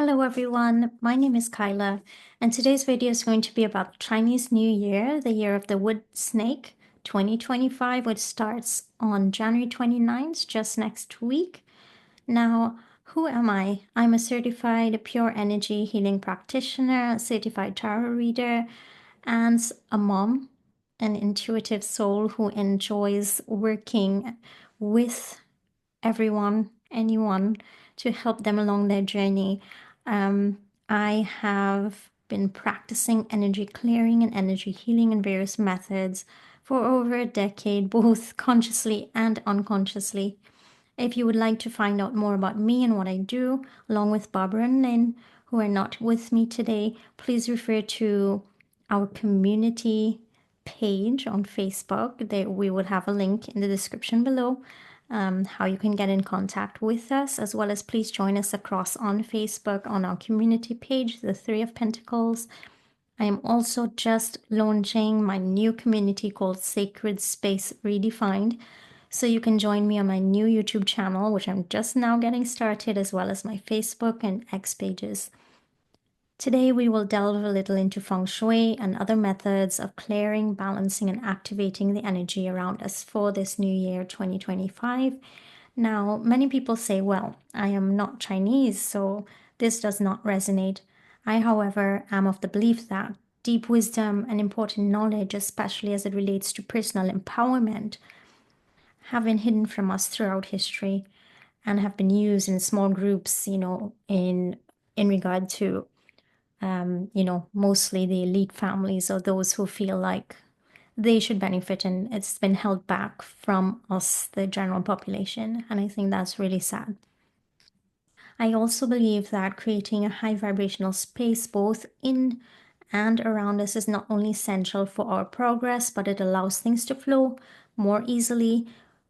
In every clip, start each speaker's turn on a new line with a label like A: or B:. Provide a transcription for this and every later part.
A: Hello everyone, my name is Kalla, and today's video is going to be about Chinese New Year, the year of the wood snake 2025, which starts on January 29th, just next week. Now, who am I? I'm a certified pure energy healing practitioner, a certified tarot reader, and a mom, an intuitive soul who enjoys working with anyone, to help them along their journey. I have been practicing energy clearing and energy healing in various methods for over a decade, both consciously and unconsciously. If you would like to find out more about me and what I do, along with Barbara and Lynn, who are not with me today, please refer to our community page on Facebook. We will have a link in the description below, how you can get in contact with us, as well as please join us across on Facebook on our community page, the Three of Pentacles. I am also just launching my new community called Sacred Space Redefined. So you can join me on my new YouTube channel, which I'm just now getting started, as well as my Facebook and X pages. Today we will delve a little into Feng Shui and other methods of clearing, balancing, and activating the energy around us for this new year 2025. Now, many people say, well, I am not Chinese, so this does not resonate. I, however, am of the belief that deep wisdom and important knowledge, especially as it relates to personal empowerment, have been hidden from us throughout history and have been used in small groups, in regard to mostly the elite families or those who feel like they should benefit, and it's been held back from us, the general population. And I think that's really sad. I also believe that creating a high vibrational space both in and around us is not only essential for our progress, but it allows things to flow more easily,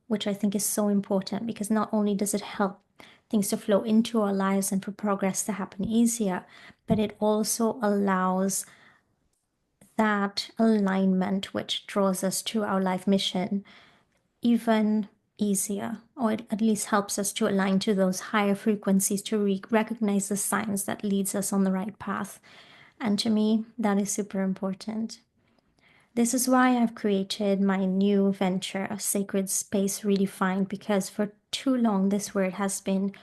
A: which I think is so important, because not only does it help things to flow into our lives and for progress to happen easier, but it also allows that alignment which draws us to our life mission even easier, or it at least helps us to align to those higher frequencies, to recognize the signs that leads us on the right path. And to me, that is super important. This is why I've created my new venture, Sacred Space Redefined, because for too long this word has been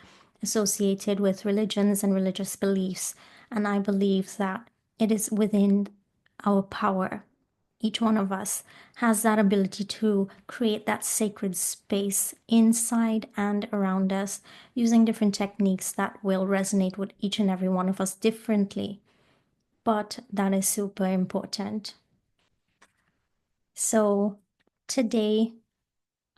A: associated with religions and religious beliefs. And I believe that it is within our power. Each one of us has that ability to create that sacred space inside and around us using different techniques that will resonate with each and every one of us differently. But that is super important. So today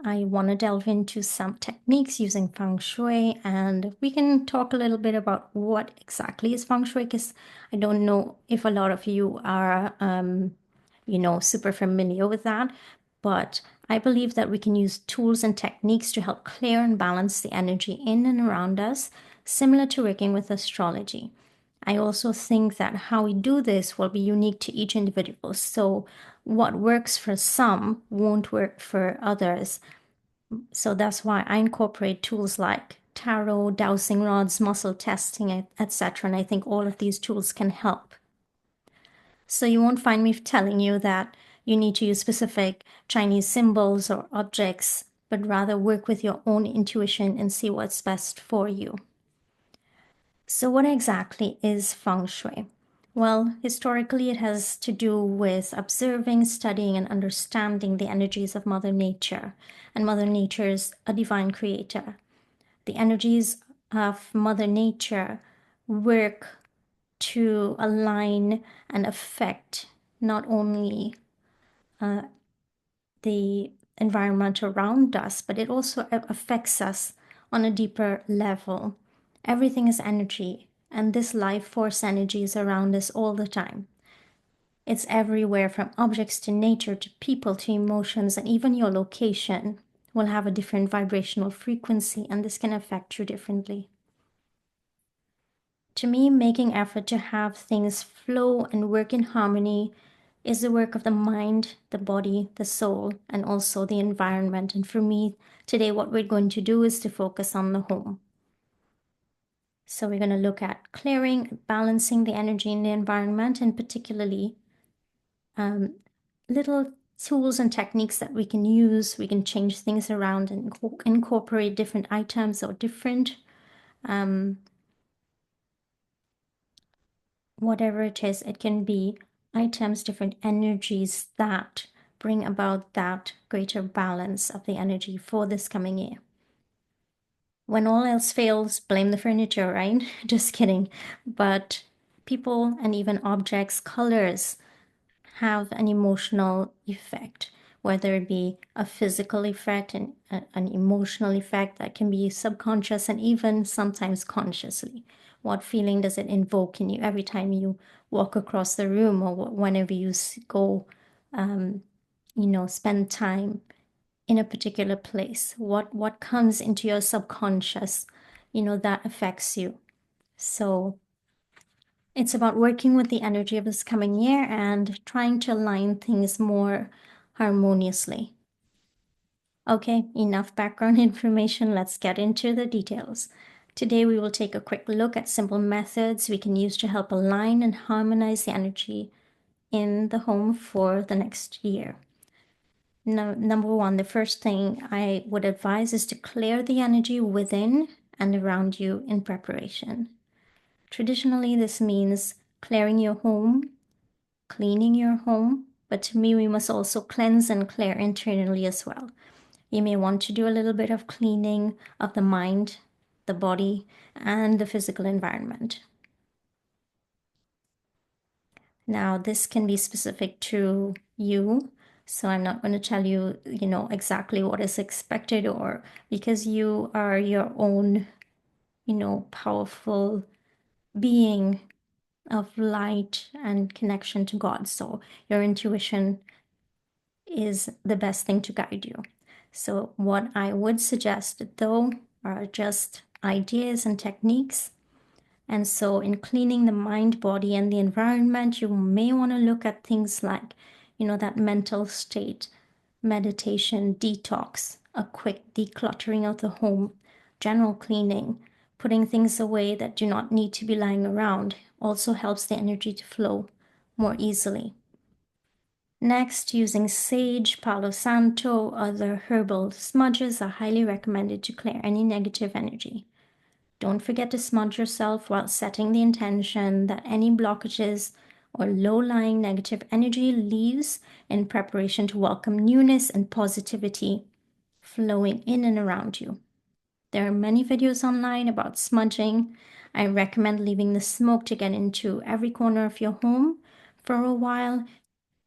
A: I want to delve into some techniques using Feng Shui, and we can talk a little bit about what exactly is Feng Shui, because I don't know if a lot of you are, super familiar with that. But I believe that we can use tools and techniques to help clear and balance the energy in and around us, similar to working with astrology. I also think that how we do this will be unique to each individual. So what works for some won't work for others. So that's why I incorporate tools like tarot, dowsing rods, muscle testing, etc. And I think all of these tools can help. So you won't find me telling you that you need to use specific Chinese symbols or objects, but rather work with your own intuition and see what's best for you. So what exactly is Feng Shui? Well, historically, it has to do with observing, studying, and understanding the energies of Mother Nature. And Mother Nature is a divine creator. The energies of Mother Nature work to align and affect not only the environment around us, but it also affects us on a deeper level. Everything is energy, and this life force energy is around us all the time. It's everywhere, from objects to nature to people to emotions, and even your location will have a different vibrational frequency, and this can affect you differently. To me, making effort to have things flow and work in harmony is the work of the mind, the body, the soul, and also the environment. And for me, today, what we're going to do is to focus on the home. So we're going to look at clearing, balancing the energy in the environment, and particularly little tools and techniques that we can use. We can change things around and incorporate different items or different whatever it is. It can be items, different energies that bring about that greater balance of the energy for this coming year. When all else fails, blame the furniture, right? Just kidding. But people and even objects, colors have an emotional effect, whether it be a physical effect and an emotional effect that can be subconscious and even sometimes consciously. What feeling does it invoke in you every time you walk across the room or whenever you go, spend time in a particular place? What comes into your subconscious, that affects you. So it's about working with the energy of this coming year and trying to align things more harmoniously. Okay, enough background information. Let's get into the details. Today, we will take a quick look at simple methods we can use to help align and harmonize the energy in the home for the next year. Number one, the first thing I would advise is to clear the energy within and around you in preparation. Traditionally, this means clearing your home, cleaning your home, but to me, we must also cleanse and clear internally as well. You may want to do a little bit of cleaning of the mind, the body, and the physical environment. Now, this can be specific to you, so I'm not going to tell you, exactly what is expected, or because you are your own, powerful being of light and connection to God. So your intuition is the best thing to guide you. So what I would suggest, though, are just ideas and techniques. And so in cleaning the mind, body, and the environment, you may want to look at things like, that mental state, meditation, detox, a quick decluttering of the home, general cleaning, putting things away that do not need to be lying around also helps the energy to flow more easily. Next, using sage, Palo Santo, other herbal smudges are highly recommended to clear any negative energy. Don't forget to smudge yourself while setting the intention that any blockages or low-lying negative energy leaves in preparation to welcome newness and positivity flowing in and around you. There are many videos online about smudging. I recommend leaving the smoke to get into every corner of your home for a while,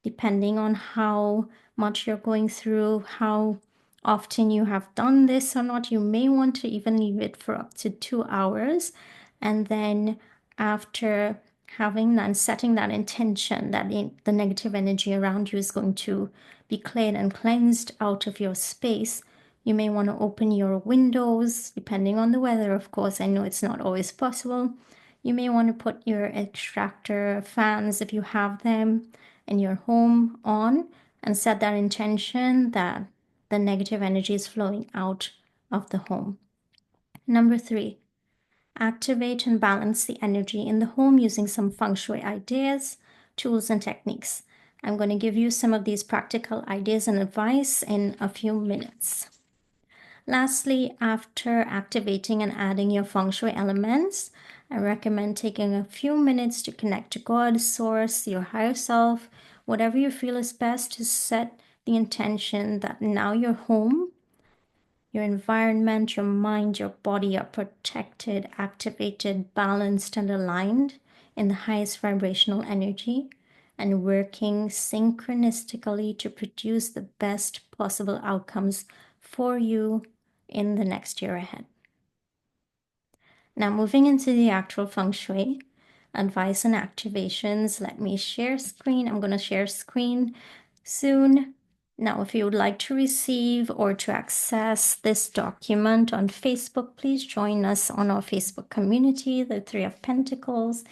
A: depending on how much you're going through, how often you have done this or not. You may want to even leave it for up to 2 hours. And then after having that and setting that intention that the negative energy around you is going to be cleared and cleansed out of your space, you may want to open your windows, depending on the weather, of course. I know it's not always possible. You may want to put your extractor fans, if you have them, in your home on and set that intention that the negative energy is flowing out of the home. Number 3, activate and balance the energy in the home using some Feng Shui ideas, tools, and techniques. I'm going to give you some of these practical ideas and advice in a few minutes. Lastly, after activating and adding your Feng Shui elements, I recommend taking a few minutes to connect to God, Source, your higher self, whatever you feel is best, to set the intention that now your home, your environment, your mind, your body are protected, activated, balanced, and aligned in the highest vibrational energy and working synchronistically to produce the best possible outcomes for you in the next year ahead. Now, moving into the actual Feng Shui advice and activations, let me share screen. I'm going to share screen soon. Now, if you would like to receive or to access this document on Facebook, please join us on our Facebook community, the Three of Pentacles.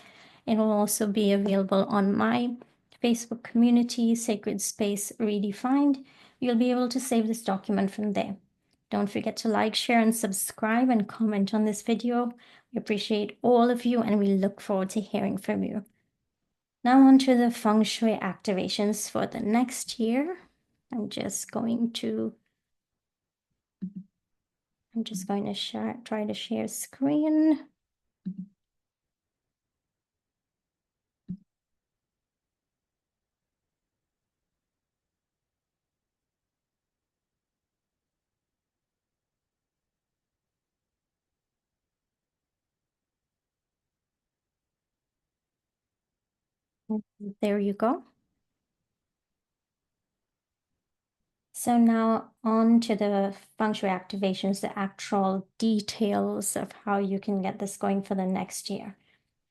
A: It will also be available on my Facebook community, Sacred Space Redefined. You'll be able to save this document from there. Don't forget to like, share, and subscribe and comment on this video. We appreciate all of you and we look forward to hearing from you. Now on to the Feng Shui activations for the next year. I'm just going to try to share screen. There you go. So now on to the Feng Shui activations, the actual details of how you can get this going for the next year.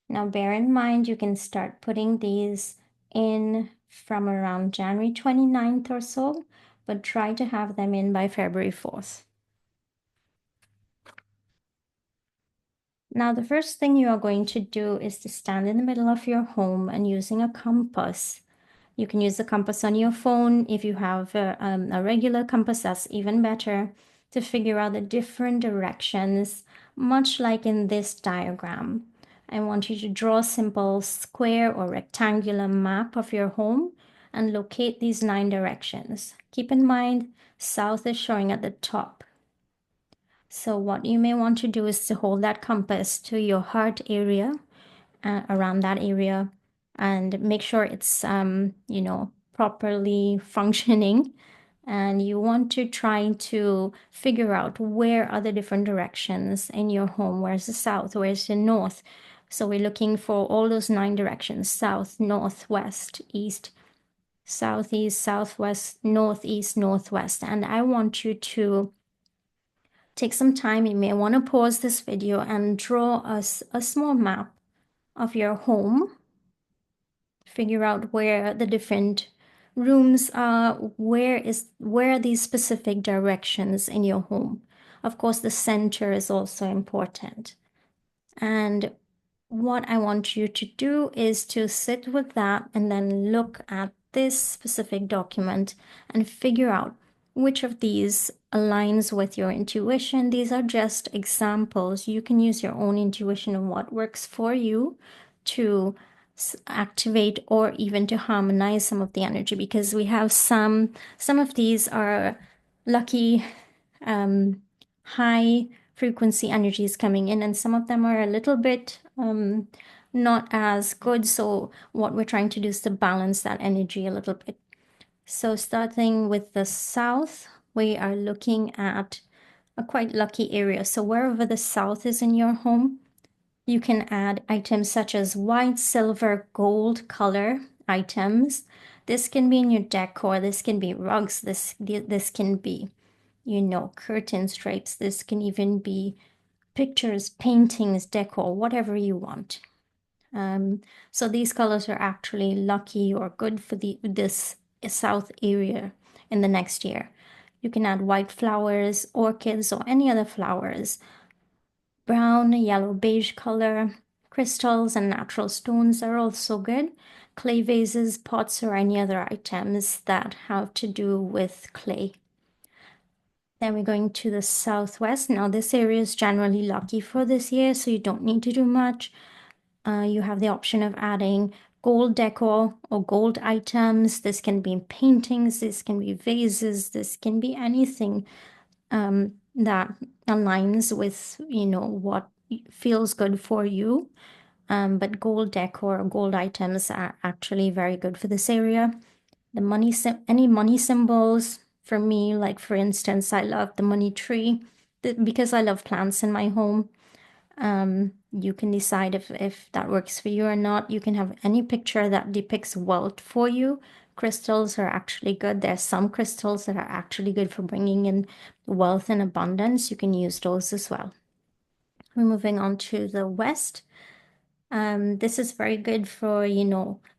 A: Now bear in mind, you can start putting these in from around January 29th or so, but try to have them in by February 4th. Now, the first thing you are going to do is to stand in the middle of your home and using a compass. You can use the compass on your phone. If you have a regular compass, that's even better to figure out the different directions, much like in this diagram. I want you to draw a simple square or rectangular map of your home and locate these 9 directions. Keep in mind, south is showing at the top. So what you may want to do is to hold that compass to your heart area, around that area, and make sure it's, properly functioning. And you want to try to figure out where are the different directions in your home. Where's the south? Where's the north? So we're looking for all those 9 directions: south, north, west, east, southeast, southwest, northeast, northwest. And I want you to take some time. You may want to pause this video and draw us a small map of your home. Figure out where the different rooms are, where are these specific directions in your home. Of course, the center is also important. And what I want you to do is to sit with that and then look at this specific document and figure out which of these aligns with your intuition. These are just examples. You can use your own intuition and what works for you to activate or even to harmonize some of the energy, because we have some of these are lucky, high frequency energies coming in, and some of them are a little bit not as good. So what we're trying to do is to balance that energy a little bit. So starting with the south, we are looking at a quite lucky area. So wherever the south is in your home, you can add items such as white, silver, gold color items. This can be in your decor. This can be rugs. This can be, curtains, drapes. This can even be pictures, paintings, decor, whatever you want. So these colors are actually lucky or good for this south area in the next year. You can add white flowers, orchids, or any other flowers. Brown, yellow, beige color. Crystals and natural stones are also good. Clay vases, pots, or any other items that have to do with clay. Then we're going to the southwest. Now this area is generally lucky for this year, so you don't need to do much. You have the option of adding gold decor or gold items. This can be paintings, this can be vases, this can be anything that aligns with, what feels good for you. But gold decor or gold items are actually very good for this area. Any money symbols for me, like for instance, I love the money tree because I love plants in my home. You can decide if that works for you or not. You can have any picture that depicts wealth for you. Crystals are actually good. There's some crystals that are actually good for bringing in wealth and abundance. You can use those as well. We're moving on to the west. This is very good for,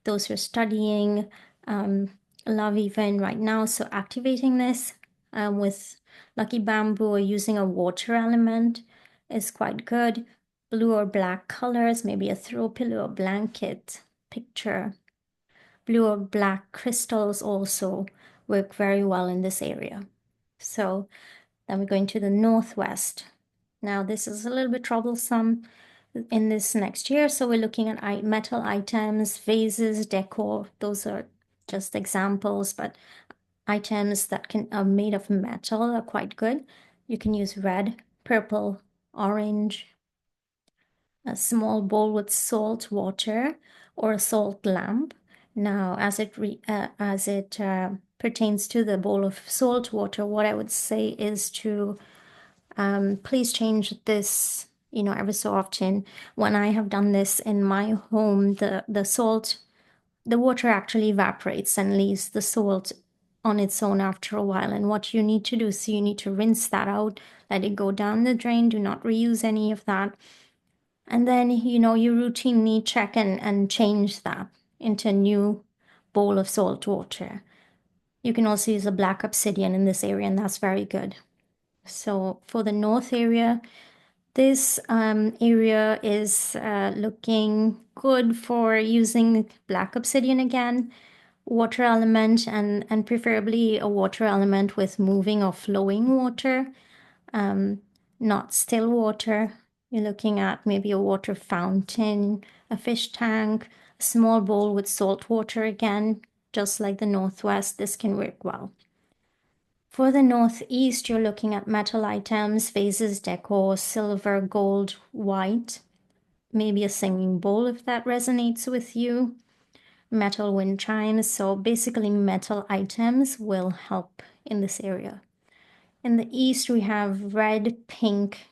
A: those who are studying, love even right now. So activating this with lucky bamboo or using a water element is quite good. Blue or black colors, maybe a throw pillow or blanket picture. Blue or black crystals also work very well in this area. So Then we're going to the northwest. Now, this is a little bit troublesome in this next year. So we're looking at metal items, vases, decor. Those are just examples, but items that are made of metal are quite good. You can use red, purple, orange, a small bowl with salt water or a salt lamp. Now, as it pertains to the bowl of salt water, what I would say is to please change this, every so often. When I have done this in my home, the water actually evaporates and leaves the salt on its own after a while. And what you need to do is you need to rinse that out, let it go down the drain, do not reuse any of that. And then, you routinely check and change that into a new bowl of salt water. You can also use a black obsidian in this area, and that's very good. So for the north area, this area is looking good for using black obsidian again, water element, and preferably a water element with moving or flowing water, not still water. You're looking at maybe a water fountain, a fish tank, a small bowl with salt water again, just like the northwest. This can work well. For the northeast, you're looking at metal items, vases, decor, silver, gold, white, maybe a singing bowl if that resonates with you, metal wind chimes. So basically metal items will help in this area. In the east, we have red, pink,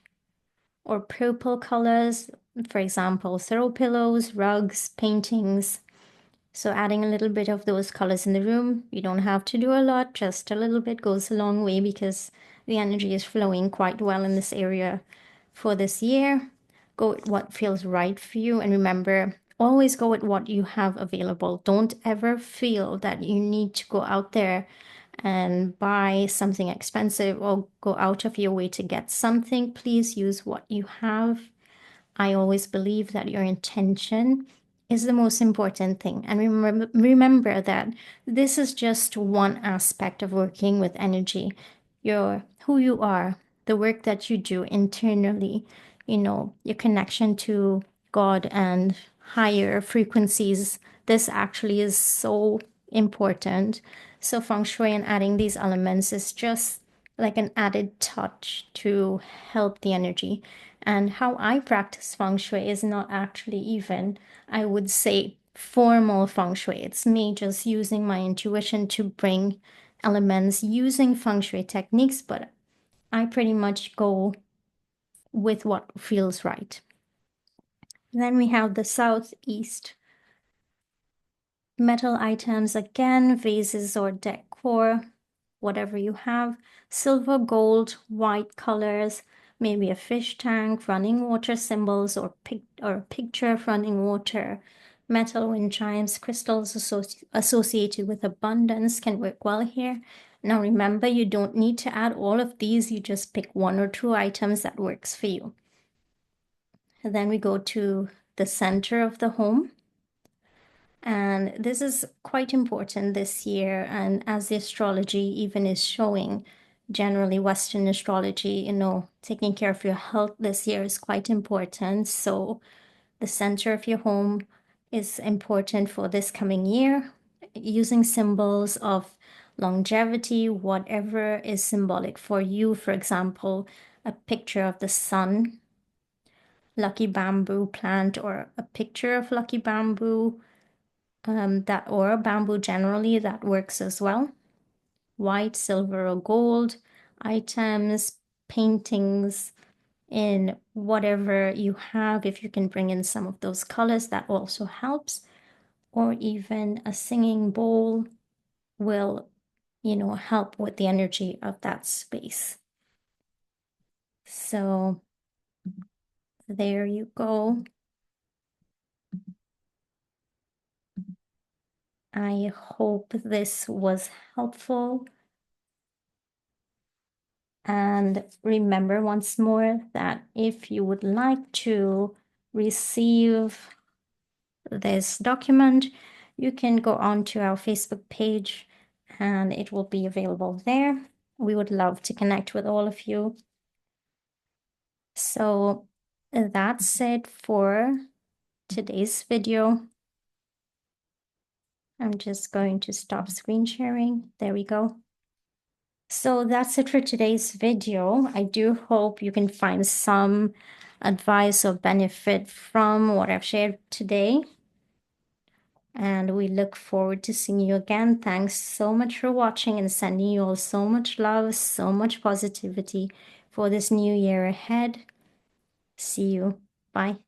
A: or purple colors. For example, throw pillows, rugs, paintings. So adding a little bit of those colors in the room. You don't have to do a lot, just a little bit goes a long way because the energy is flowing quite well in this area for this year. Go with what feels right for you. And remember, always go with what you have available. Don't ever feel that you need to go out there and buy something expensive or go out of your way to get something. Please use what you have. I always believe that your intention is the most important thing. And remember that this is just one aspect of working with energy. Who you are, the work that you do internally, your connection to God and higher frequencies. This actually is so important. So Feng Shui and adding these elements is just like an added touch to help the energy. And how I practice Feng Shui is not actually even, I would say, formal Feng Shui. It's me just using my intuition to bring elements using Feng Shui techniques, but I pretty much go with what feels right. Then we have the southeast. Metal items again, vases or decor, whatever you have. Silver, gold, white colors, maybe a fish tank, running water symbols, or a picture of running water. Metal wind chimes, crystals associated with abundance can work well here. Now remember, you don't need to add all of these. You just pick one or two items that works for you. And then we go to the center of the home. And this is quite important this year. And as the astrology even is showing, generally Western astrology, taking care of your health this year is quite important. So the center of your home is important for this coming year. Using symbols of longevity, whatever is symbolic for you. For example, a picture of the sun, lucky bamboo plant, or a picture of lucky bamboo. That or bamboo generally, that works as well. White, silver, or gold items, paintings in whatever you have. If you can bring in some of those colors, that also helps. Or even a singing bowl will, help with the energy of that space. So there you go. I hope this was helpful. And remember once more that if you would like to receive this document, you can go on to our Facebook page and it will be available there. We would love to connect with all of you. So that's it for today's video. I'm just going to stop screen sharing. There we go. So that's it for today's video. I do hope you can find some advice or benefit from what I've shared today. And we look forward to seeing you again. Thanks so much for watching and sending you all so much love, so much positivity for this new year ahead. See you. Bye.